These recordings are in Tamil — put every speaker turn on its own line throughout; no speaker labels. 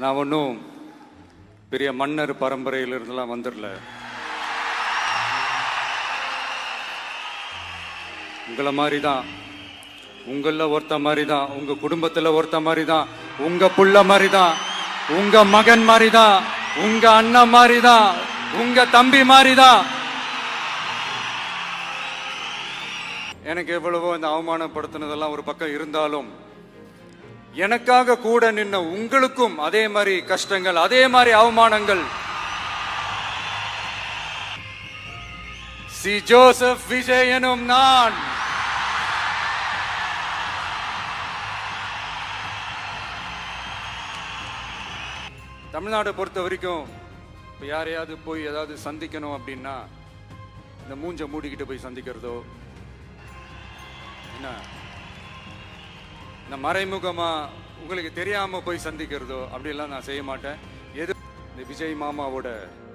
நான் ஒன்றும் பெரிய மன்னர் பரம்பரையிலிருந்துலாம் வந்துடல. உங்களை மாதிரி தான், உங்களில் ஒருத்த மாதிரி தான், உங்க குடும்பத்தில் ஒருத்த மாதிரி தான், உங்க புள்ள மாதிரி தான், உங்க மகன் மாதிரி தான், உங்க அண்ணன் மாதிரி தான், உங்க தம்பி மாதிரி தான். எனக்கு எவ்வளவோ இந்த அவமானப்படுத்தினதெல்லாம் ஒரு பக்கம் இருந்தாலும் எனக்காக கூட நின்ன உங்களுக்கும் அதே மாதிரி கஷ்டங்கள், அதே மாதிரி அவமானங்கள். சி ஜோசப் விஜய் எனும் நான் தமிழ்நாட்டை பொறுத்த வரைக்கும் இப்போ யாரையாவது போய் ஏதாவது சந்திக்கணும் அப்படின்னா இந்த மூஞ்ச மூடிக்கிட்டு போய் சந்திக்கிறதோ, என்ன இந்த மறைமுகமா உங்களுக்கு தெரியாம போய் சந்திக்கிறதோ அப்படியெல்லாம் நான் செய்ய மாட்டேன். எது இந்த விஜய் மாமாவோட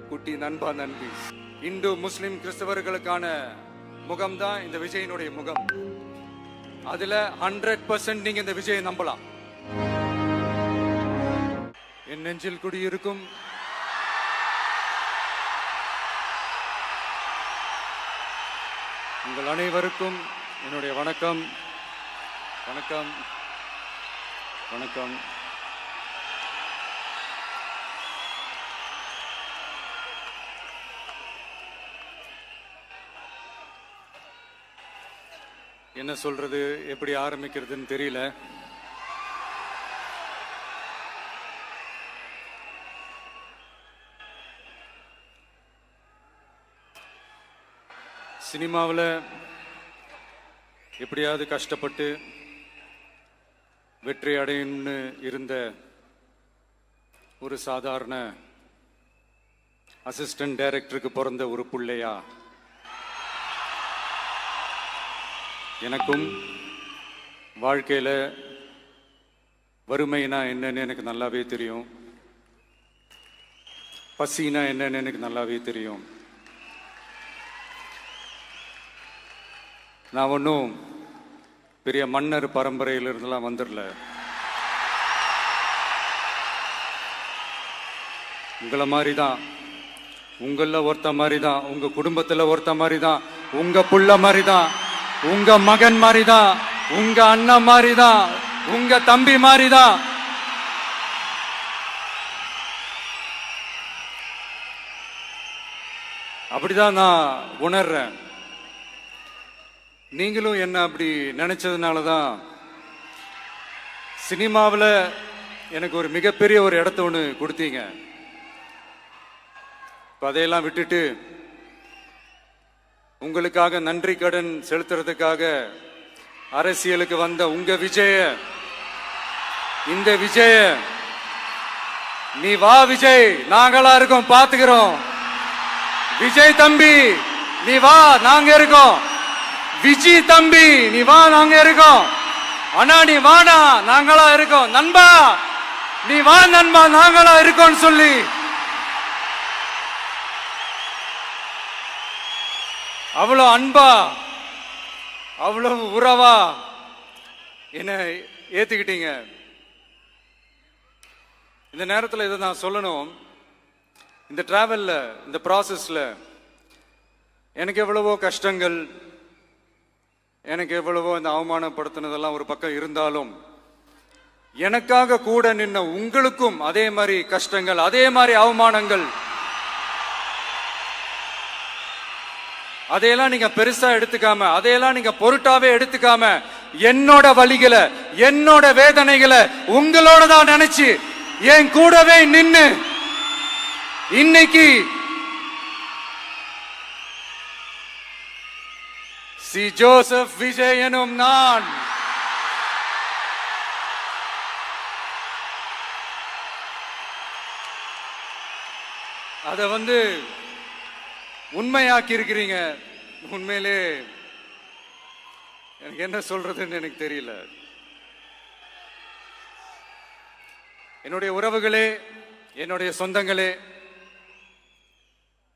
குட்டி நண்பா நண்பி, இந்து முஸ்லிம் கிறிஸ்தவர்களுக்கான முகம்தான் இந்த விஜயினுடைய முகம். அதுல 100% நீங்க இந்த விஜயை நம்பலாம். என் நெஞ்சில் குடியிருக்கும் உங்கள் அனைவருக்கும் என்னுடைய வணக்கம். வணக்கம் வணக்கம். என்ன சொல்றது, எப்படி ஆரம்பிக்கிறதுன்னு தெரியல. சினிமாவில் எப்படியாவது கஷ்டப்பட்டு வெற்றி அடையணும்னு இருந்த ஒரு சாதாரண அசிஸ்டன்ட் டைரக்டருக்கு பிறந்த ஒரு பிள்ளையா எனக்கும் வாழ்க்கையில் வறுமைனா என்னன்னு எனக்கு நல்லாவே தெரியும், பசினா என்னன்னு எனக்கு நல்லாவே தெரியும். நான் ஒன்றும் பெரிய மன்னர் பரம்பரையிலிருந்துலாம் வந்துடல. உங்களை மாதிரி தான், உங்களில் ஒருத்த மாதிரி தான், உங்க குடும்பத்தில் ஒருத்த மாதிரி தான், உங்க புள்ள மாதிரி தான், உங்க மகன் மாதிரி தான், உங்க அண்ணன் மாதிரி தான், உங்க தம்பி மாதிரி தான். அப்படிதான் நான் உணர்றேன். நீங்களும் என்ன அப்படி நினைச்சதுனால தான் சினிமாவில் எனக்கு ஒரு மிகப்பெரிய ஒரு இடத்த ஒன்று கொடுத்தீங்க. அதையெல்லாம் விட்டுட்டு உங்களுக்காக நன்றி கடன் செலுத்துறதுக்காக அரசியலுக்கு வந்த உங்க விஜய, இந்த விஜய, நீ வா விஜய், நாங்களா இருக்கோம், பாத்துக்கிறோம். விஜய் தம்பி நீ வா, நாங்க இருக்கோம். விஜய் தம்பி நீ வா, நாங்க இருக்கோம். அண்ணா நீ வாடா, நாங்களா இருக்கோம். நண்பா நீ வா நண்பா, நாங்களா இருக்கோம் சொல்லி அவ்வளவு அன்பா, அவ்வளவு உறவா என்ன ஏத்துக்கிட்டீங்க. இந்த நேரத்தில் இதை நான் சொல்லணும். இந்த டிராவல்ல, இந்த ப்ராசஸ்ல எனக்கு எவ்வளவோ கஷ்டங்கள், எனக்கு எவ்வளவோ இந்த அவமானப்படுத்தினதெல்லாம் ஒரு பக்கம் இருந்தாலும் எனக்காக கூட நின்ன உங்களுக்கும் அதே மாதிரி கஷ்டங்கள், அதே மாதிரி அவமானங்கள். அதையெல்லாம் நீங்க பெருசா எடுத்துக்காம, அதையெல்லாம் நீங்க பொருட்டாவே எடுத்துக்காம, என்னோட வலிகளை, என்னோட வேதனைகளை உங்களோட தான் நினைச்சு என் கூடவே நின்னு இன்னைக்கு சி ஜோசப் விஜய் எனும் நான் அத உண்மையாக்கி இருக்கிறீங்க. உண்மையிலே எனக்கு என்ன சொல்றதுன்னு எனக்கு தெரியல. என்னுடைய உறவுகளே, என்னுடைய சொந்தங்களே,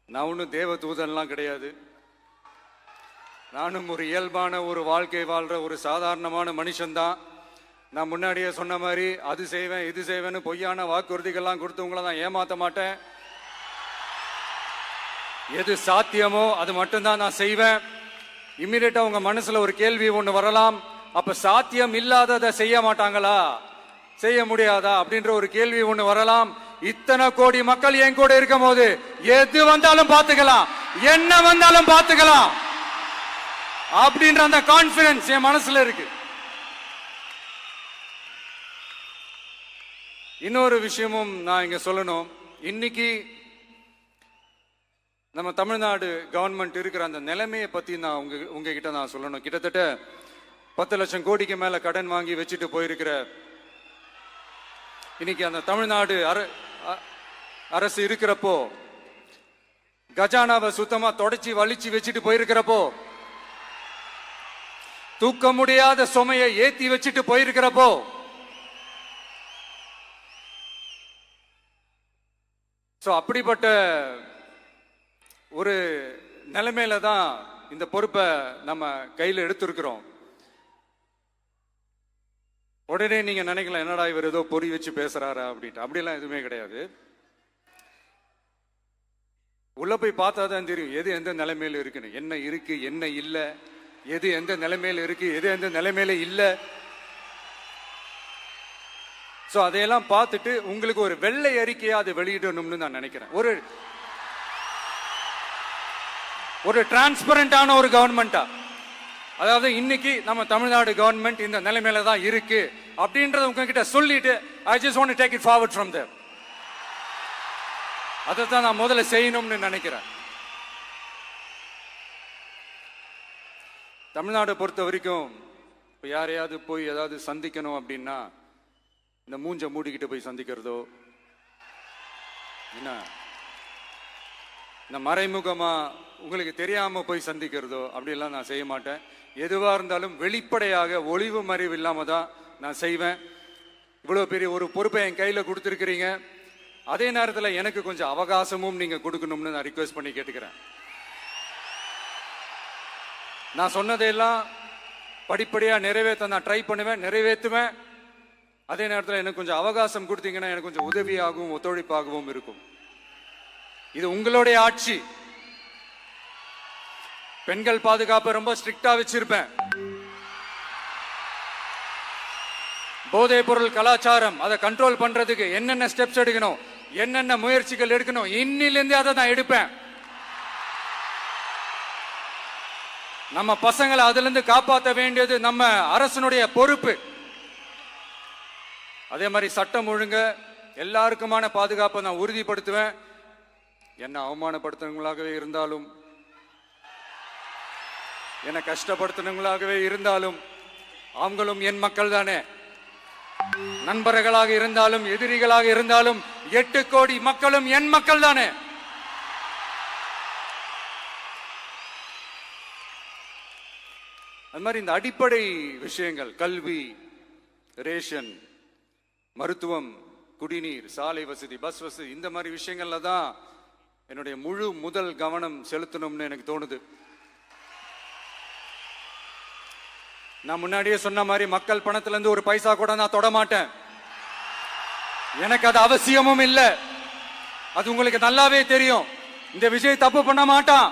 நான் ஒன்றும் தேவ தூதன்லாம் கிடையாது. நானும் ஒரு இயல்பான ஒரு வாழ்க்கை வாழ்ற ஒரு சாதாரணமான மனுஷன்தான். நான் முன்னாடியே சொன்ன மாதிரி அது செய்வேன் இது செய்வேன்னு பொய்யான வாக்குறுதிகள்லாம் கொடுத்து உங்களை நான் ஏமாத்த மாட்டேன். எது சாத்தியமோ அது மட்டும்தான் நான் செய்வேன். இம்மிடியட்டா உங்க மனசுல ஒரு கேள்வி ஒண்ணு வரலாம், அப்ப சாத்தியம் இல்லாததை செய்ய மாட்டாங்களா, செய்ய முடியாதா அப்படின்ற ஒரு கேள்வி ஒண்ணு வரலாம். இத்தனை கோடி மக்கள் என் கூட இருக்கும் போது எது வந்தாலும் பாத்துக்கலாம், என்ன வந்தாலும் பாத்துக்கலாம் அப்படின்ற அந்த கான்பிடன்ஸ் என் மனசுல இருக்கு. இன்னொரு விஷயமும் நான் இங்க சொல்லணும். இன்னைக்கு நம்ம தமிழ்நாடு கவர்மெண்ட் இருக்கிற அந்த நிலைமையை பத்தி நான் உங்ககிட்ட நான் சொல்லணும். கிட்டத்தட்ட 10 லட்சம் கோடிக்கு மேல கடன் வாங்கி வச்சுட்டு போயிருக்கிற இன்னைக்கு அந்த தமிழ்நாடு அரசு இருக்கிறப்போ, கஜானாவை சுத்தமா தொடச்சி வலிச்சு வச்சுட்டு போயிருக்கிறப்போ, தூக்க முடியாத சுமையை ஏத்தி வச்சுட்டு போயிருக்கிறப்போ, அப்படிப்பட்ட ஒரு நிலைமையில தான் இந்த பொறுப்பை நம்ம கையில் எடுத்திருக்கிறோம். உடனே நீங்க நினைக்கலாம், என்னடா இவர் ஏதோ பொறி வச்சு பேசுறாரா அப்படின்ட்டு. அப்படிலாம் எதுவுமே கிடையாது. உள்ள போய் பார்த்தா தான் தெரியும் எது எந்த நிலைமையில இருக்குன்னு, என்ன இருக்கு என்ன இல்லை, எது எந்த நிலைமையில இருக்கு எது எந்த நிலைமையில இல்லை. அதையெல்லாம் பார்த்துட்டு உங்களுக்கு ஒரு வெள்ளை அறிக்கையா அதை வெளியிடணும்னு நான் நினைக்கிறேன். ஒரு டிரான்ஸ்பரண்டான ஒரு கவர்மெண்டா, அதாவது இன்னைக்கு நம்ம தமிழ்நாடு கவர்மெண்ட் இந்த நிலைமையில தான் இருக்கு அப்படின்றத உங்ககிட்ட சொல்லிட்டு I just want to take it forward from there. அதை தான் நான் முதல்ல செய்யணும்னு நினைக்கிறேன். தமிழ்நாடு பொறுத்த வரைக்கும் இப்போ யாரையாவது போய் ஏதாவது சந்திக்கணும் அப்படின்னா இந்த மூஞ்ச மூடிக்கிட்டு போய் சந்திக்கிறதோ, என்ன இந்த மறைமுகமா உங்களுக்கு தெரியாம போய் சந்திக்கிறதோ அப்படிலாம் நான் செய்ய மாட்டேன். எதுவா இருந்தாலும் வெளிப்படையாக ஒளிவு மறைவு இல்லாம தான் நான் செய்வேன். இவ்வளவு பெரிய ஒரு பொறுப்பை என் கையில கொடுத்துருக்கிறீங்க, அதே நேரத்தில் எனக்கு கொஞ்சம் அவகாசமும் நீங்க கொடுக்கணும்னு நான் ரிக்வெஸ்ட் பண்ணி கேட்டுக்கிறேன். நான் சொன்னதையெல்லாம் படிப்படியா நிறைவேற்ற நான் ட்ரை பண்ணுவேன், நிறைவேற்றுவேன். அதே நேரத்தில் எனக்கு கொஞ்சம் அவகாசம் கொடுத்தீங்கன்னா எனக்கு கொஞ்சம் உதவியாகவும் ஒத்துழைப்பாகவும் இருக்கும். இது உங்களுடைய ஆட்சி. பெண்கள் பாதுகாப்பை ரொம்ப ஸ்ட்ரிக்டா வச்சிருப்பேன். போதைப் பொருள் கலாச்சாரம் அதை கண்ட்ரோல் பண்றதுக்கு என்னென்ன ஸ்டெப்ஸ் எடுக்கணும், என்னென்ன முயற்சிகள் எடுக்கணும், இன்னிலிருந்து அதை நான் எடுப்பேன். நம்ம பசங்களை அதுல இருந்து காப்பாற்ற வேண்டியது நம்ம அரசனுடைய பொறுப்பு. அதே மாதிரி சட்டம் ஒழுங்கு எல்லாருக்குமான பாதுகாப்பை நான் உறுதிப்படுத்துவேன். என்ன அவமானப்படுத்துறவங்களாகவே இருந்தாலும், என்ன கஷ்டப்படுத்துறவங்களாகவே இருந்தாலும், அவங்களும் என் மக்கள் தானே. நண்பர்களாக இருந்தாலும் எதிரிகளாக இருந்தாலும் 8 கோடி மக்களும் என் மக்கள் தானே. அது மாதிரி இந்த அடிப்படை விஷயங்கள், கல்வி, ரேஷன், மருத்துவம், குடிநீர், சாலை வசதி, பஸ் வசதி, இந்த மாதிரி விஷயங்கள்ல தான் என்னுடைய முதல் கவனம் செலுத்தணும்னு எனக்கு தோணுது. நான் முன்னாடியே சொன்ன மாதிரி மக்கள் பணத்துல இருந்து ஒரு பைசா கூட நான் தொட மாட்டேன். எனக்கு அது அவசியமும் இல்லை. அது உங்களுக்கு நல்லாவே தெரியும். இந்த விஜய் தப்பு பண்ண மாட்டான்,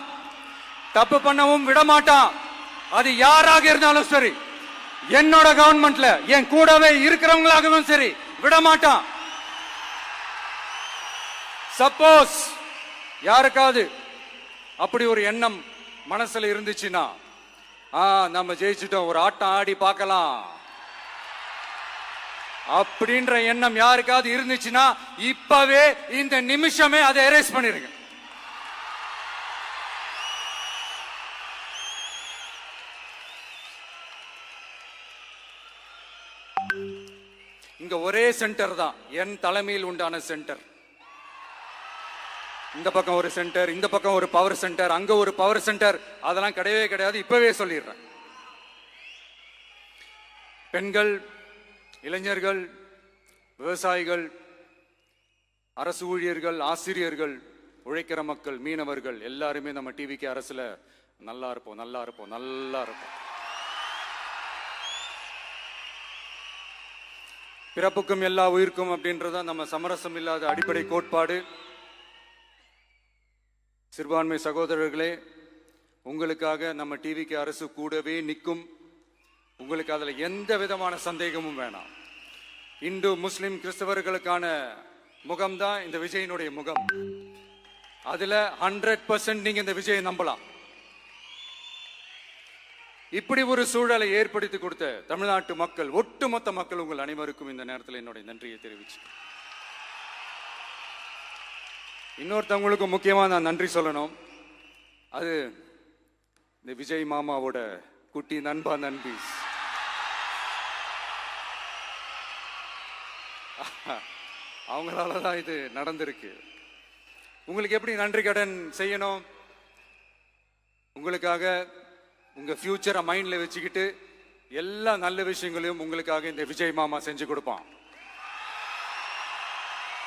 தப்பு பண்ணவும் விட மாட்டான். அது யாராக இருந்தாலும் சரி, என்னோட கவர்மெண்ட்ல என் கூடவே இருக்கிறவங்களாகவும் சரி விட மாட்டான். சப்போஸ் யாருக்காவது அப்படி ஒரு எண்ணம் மனசுல இருந்துச்சுன்னா, நம்ம ஜெயிச்சிட்டோம், ஒரு ஆட்டம் ஆடி பார்க்கலாம் அப்படின்ற எண்ணம் யாருக்காவது இருந்துச்சுன்னா இப்பவே இந்த நிமிஷமே அதை எரேஸ் பண்ணிருங்க. இங்க ஒரே சென்டர் தான், என் தலைமையில் உண்டான சென்டர். இந்த பக்கம் ஒரு சென்டர், இந்த பக்கம் ஒரு பவர் சென்டர், அங்க ஒரு பவர் சென்டர், அதெல்லாம் கிடையவே கிடையாது. இப்பவே சொல்லிடுறேன். பெண்கள், இளைஞர்கள், விவசாயிகள், அரசு ஊழியர்கள், ஆசிரியர்கள், உழைக்கிற மக்கள், மீனவர்கள் எல்லாருமே நம்ம டிவிக்கு அரசுல நல்லா இருப்போம், நல்லா இருப்போம், நல்லா இருப்போம். பிறப்புக்கும் எல்லா உயிருக்கும் அப்படின்றத நம்ம சமரசம் இல்லாத அடிப்படை கோட்பாடு. சிறுபான்மை சகோதரர்களே, உங்களுக்காக நம்ம டிவிக்கு அரசு கூடவே நிற்கும். உங்களுக்கு அதுல எந்த விதமான சந்தேகமும் வேணாம். இந்து முஸ்லிம் கிறிஸ்தவர்களுக்கான முகம்தான் இந்த விஜயனுடைய முகம். அதுல 100% நீங்க இந்த விஜயை நம்பலாம். இப்படி ஒரு சூழலை ஏற்படுத்தி கொடுத்த தமிழ்நாட்டு மக்கள், ஒட்டுமொத்த மக்கள், உங்கள் அனைவருக்கும் இந்த நேரத்தில் என்னுடைய நன்றியை தெரிவிச்சு, இன்னொருத்தவங்களுக்கு முக்கியமா நான் நன்றி சொல்லணும். அது இந்த விஜய் மாமாவோட குட்டி நண்பா நண்பி. அவங்களாலதான் இது நடந்திருக்கு. உங்களுக்கு எப்படி நன்றி கடன் செய்யணும்? உங்களுக்காக உங்க ஃபியூச்சரை மைண்ட்ல வச்சுக்கிட்டு எல்லா நல்ல விஷயங்களையும் உங்களுக்காக இந்த விஜய் மாமா செஞ்சு கொடுப்பான்.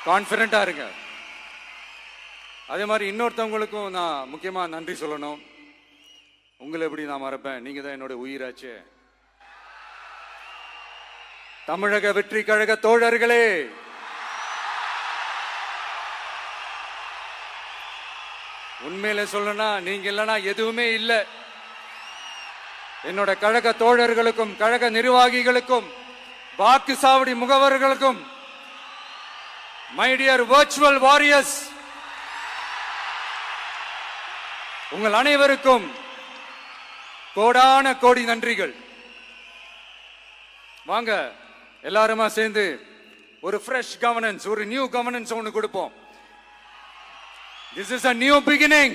கான்பிடண்டா இருங்க. அதே மாதிரி இன்னொருத்தவங்களுக்கும் நான் முக்கியமா நன்றி சொல்லணும். உங்களை எப்படி நான் மறப்பேன்? நீங்க தான் என்னோட உயிராச்சு. தமிழக வெற்றி கழக தோழர்களே, உண்மையில சொல்லனா நீங்க இல்லைன்னா எதுவுமே இல்லை. என்னோட கழக தோழர்களுக்கும் கழக நிர்வாகிகளுக்கும் வாக்கு சாவடி முகவர்களுக்கும், மை டியர் வர்ச்சுவல் வாரியர்ஸ், உங்கள் அனைவருக்கும் கோடான கோடி நன்றிகள். வாங்க எல்லாருமா சேர்ந்து ஒரு ஃப்ரெஷ் கவர்னன்ஸ், ஒரு நியூ கவர்னன்ஸ் ஒன்று கொடுப்போம். This is a new beginning.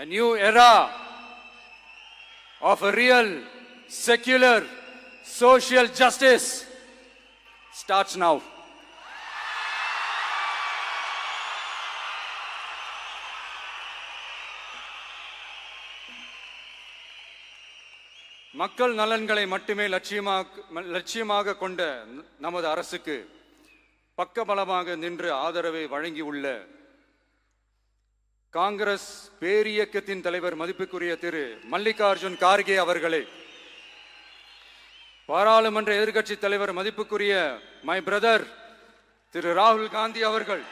A new era of a real, secular, social justice starts now. மக்கள் நலன்களை மட்டுமே லட்சியமாக கொண்ட நமது அரசுக்கு பக்கபலமாக நின்று ஆதரவை வழங்கியுள்ள காங்கிரஸ் பேரியக்கத்தின் தலைவர் மதிப்புக்குரிய திரு மல்லிகார்ஜுன் கார்கே அவர்களே, பாராளுமன்ற எதிர்க்கட்சி தலைவர் மதிப்புக்குரிய மை பிரதர் திரு ராகுல் காந்தி அவர்கள்,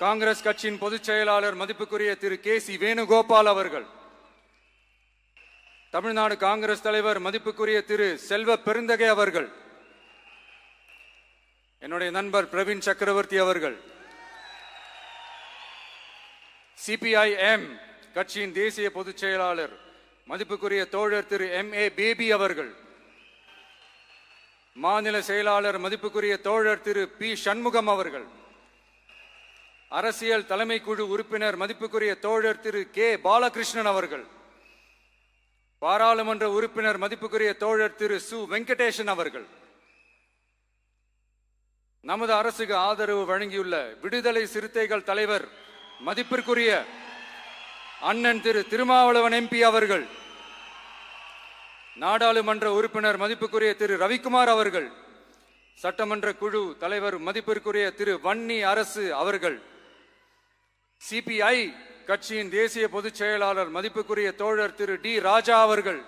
காங்கிரஸ் கட்சியின் பொதுச் செயலாளர் மதிப்புக்குரிய திரு கே.சி. வேணுகோபால் அவர்கள், தமிழ்நாடு காங்கிரஸ் தலைவர் மதிப்புக்குரிய திரு செல்வ பெருந்தகை அவர்கள், என்னுடைய நண்பர் பிரவீன் சக்கரவர்த்தி அவர்கள், சிபிஐஎம் கட்சியின் தேசிய பொதுச் செயலாளர் மதிப்புக்குரிய தோழர் திரு M.A. பேபி அவர்கள், மாநில செயலாளர் மதிப்புக்குரிய தோழர் திரு பி. சண்முகம் அவர்கள், அரசியல் தலைமை குழு உறுப்பினர் மதிப்புக்குரிய தோழர் திரு கே. பாலகிருஷ்ணன் அவர்கள், பாராளுமன்ற உறுப்பினர் மதிப்புக்குரிய தோழர் திரு சு. வெங்கடேசன் அவர்கள், நமது அரசுக்கு ஆதரவு வழங்கியுள்ள விடுதலை சிறுத்தைகள் தலைவர் மதிப்பிற்குரிய அண்ணன் திரு திருமாவளவன் MP அவர்கள், நாடாளுமன்ற உறுப்பினர் மதிப்புக்குரிய திரு ரவிக்குமார் அவர்கள், சட்டமன்ற குழு தலைவர் மதிப்பிற்குரிய திரு வன்னி அரசு அவர்கள், சிபிஐ கட்சியின் தேசிய பொதுச் செயலாளர் மதிப்புக்குரிய தோழர் திரு டி. ராஜா அவர்கள்,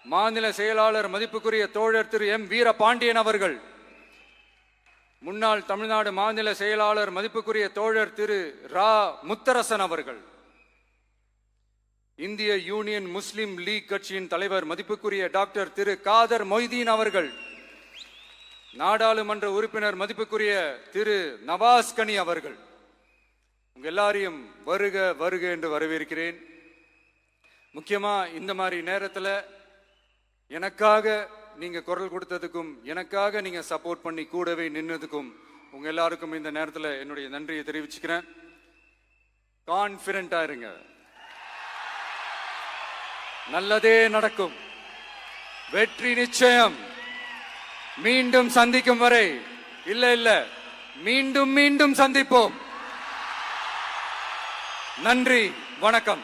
மாநில செயலாளர் மதிப்புக்குரிய தோழர் திரு M. வீரபாண்டியன் அவர்கள், முன்னாள் தமிழ்நாடு மாநில செயலாளர் மதிப்புக்குரிய தோழர் திரு ரா. முத்தரசன் அவர்கள், இந்திய யூனியன் முஸ்லிம் லீக் கட்சியின் தலைவர் மதிப்புக்குரிய டாக்டர் திரு காதர் மொய்தீன் அவர்கள், நாடாளுமன்ற உறுப்பினர் மதிப்புக்குரிய திரு நவாஸ் கனி அவர்கள், உங்க எல்லாரையும் வருக வருக என்று வரவேற்கிறேன். முக்கியமா இந்த மாதிரி நேரத்தில் எனக்காக நீங்க குரல் கொடுத்ததுக்கும், எனக்காக நீங்க சப்போர்ட் பண்ணி கூடவே நின்னதுக்கும் உங்க எல்லாருக்கும் இந்த நேரத்தில் என்னுடைய நன்றியை தெரிவிச்சுக்கிறேன். கான்பிடண்டா இருங்க, நல்லதே நடக்கும், வெற்றி நிச்சயம். மீண்டும் சந்திக்கும் வரை, இல்ல மீண்டும் மீண்டும் சந்திப்போம். நன்றி, வணக்கம்.